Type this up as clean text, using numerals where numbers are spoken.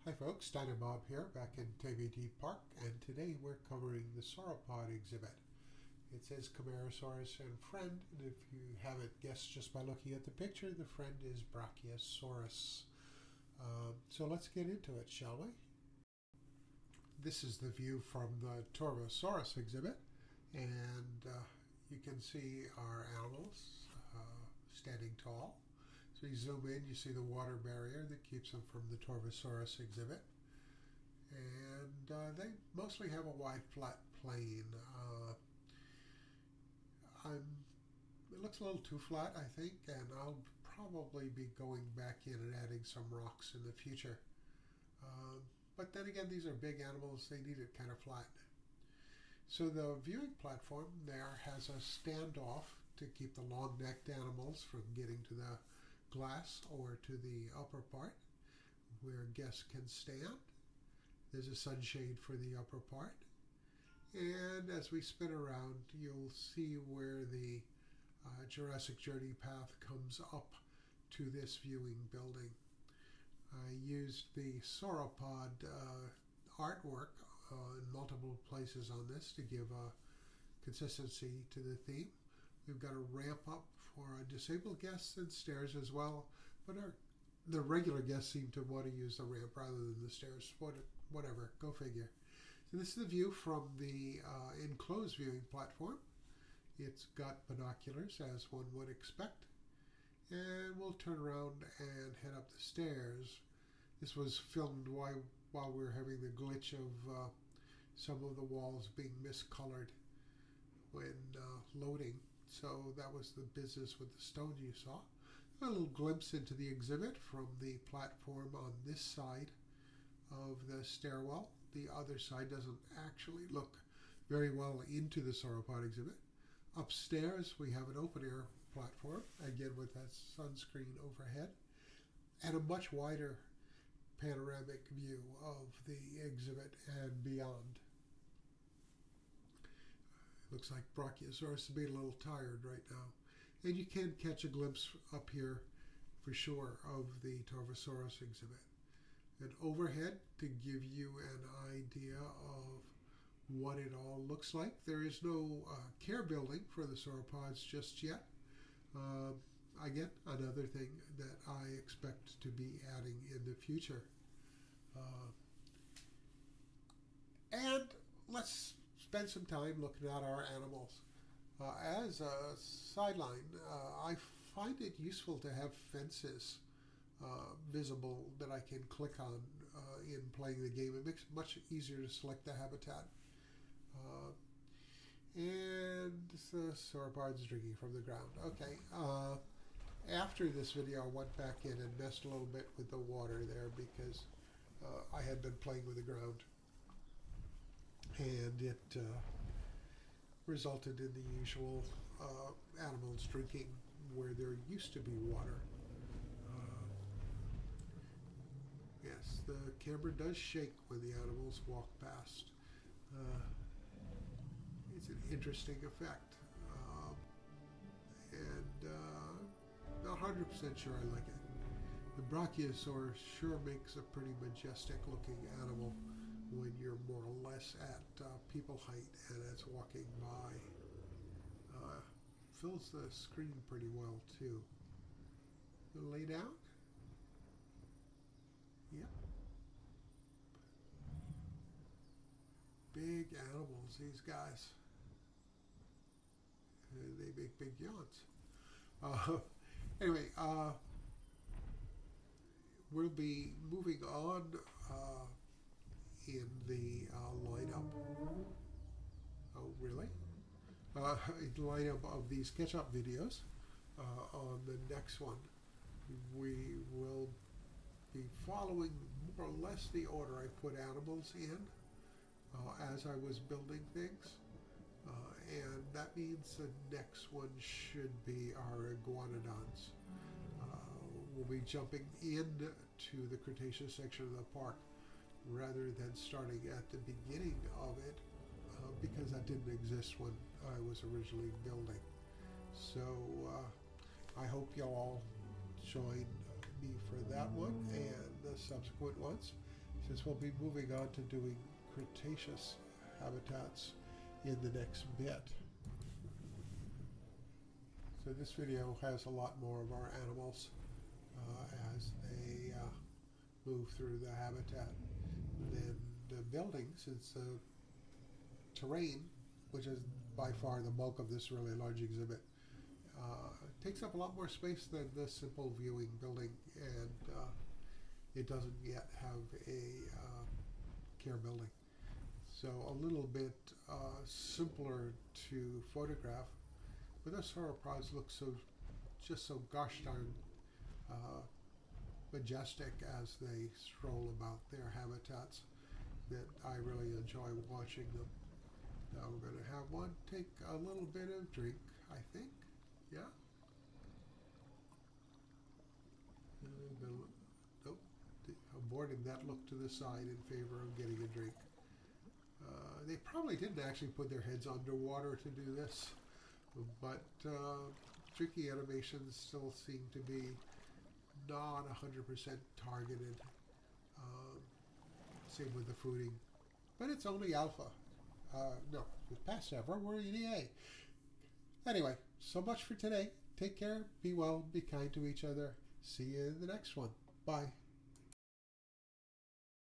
Hi folks, Dino Bob here, back in Teybidee Park, and today we're covering the sauropod exhibit. It says Camarasaurus and friend, and if you haven't guessed just by looking at the picture, the friend is Brachiosaurus. So let's get into it, shall we? This is the view from the Tyrannosaurus exhibit, and you can see our animals standing tall. So you zoom in, you see the water barrier that keeps them from the Tyrannosaurus exhibit. And they mostly have a wide, flat plane. It looks a little too flat, I think, and I'll probably be going back in and adding some rocks in the future. But then again, these are big animals, they need it kind of flat. So the viewing platform there has a standoff to keep the long-necked animals from getting to the glass or to the upper part where guests can stand. There's a sunshade for the upper part, and as we spin around you'll see where the Jurassic Journey path comes up to this viewing building. I used the sauropod artwork in multiple places on this to give a consistency to the theme. We've got a ramp up for disabled guests and stairs as well, but the regular guests seem to want to use the ramp rather than the stairs. Whatever, go figure. So this is the view from the enclosed viewing platform. It's got binoculars, as one would expect. And we'll turn around and head up the stairs. This was filmed while we were having the glitch of some of the walls being miscolored when loading. So that was the business with the stone you saw. A little glimpse into the exhibit from the platform on this side of the stairwell. The other side doesn't actually look very well into the sauropod exhibit. Upstairs we have an open air platform, again with that sunscreen overhead, and a much wider panoramic view of the exhibit and beyond. Looks like Brachiosaurus is being a little tired right now. And you can catch a glimpse up here for sure of the Tyrannosaurus exhibit. And overhead, to give you an idea of what it all looks like. There is no care building for the sauropods just yet. Again, another thing that I expect to be adding in the future. And let's spend some time looking at our animals. As a sideline, I find it useful to have fences visible that I can click on in playing the game. It makes it much easier to select the habitat. And the sauropod's drinking from the ground. Okay. After this video, I went back in and messed a little bit with the water there because I had been playing with the ground. And it resulted in the usual animals drinking where there used to be water. Yes, the camera does shake when the animals walk past. It's an interesting effect. And not 100% sure I like it. The Brachiosaurus sure makes a pretty majestic looking animal when you're more or less at people height and it's walking by. Fills the screen pretty well too. Lay down? Yep. Big animals, these guys. And they make big yawns. Anyway, we'll be moving on in the lineup. Oh, really? Lineup of these catch-up videos. On the next one, we will be following more or less the order I put animals in as I was building things. And that means the next one should be our iguanodons. We'll be jumping into the Cretaceous section of the park rather than starting at the beginning of it because that didn't exist when I was originally building. So I hope you'll all join me for that one and the subsequent ones. since we'll be moving on to doing Cretaceous habitats in the next bit. So this video has a lot more of our animals as they move through the habitat. Then the buildings, it's the terrain, which is by far the bulk of this really large exhibit, takes up a lot more space than the simple viewing building, and it doesn't yet have a care building. So a little bit simpler to photograph, but those sauropods look just so gosh darn majestic as they stroll about their habitats that I really enjoy watching them. Now we're going to have one take a little bit of drink, I think. Yeah. Nope. Aborting that look to the side in favor of getting a drink. They probably didn't actually put their heads underwater to do this, but tricky animations still seem to be not 100% targeted. Same with the fooding, but it's only alpha. No, it's past alpha. We're EDA. Anyway, so much for today. Take care, be well, be kind to each other. See you in the next one. Bye.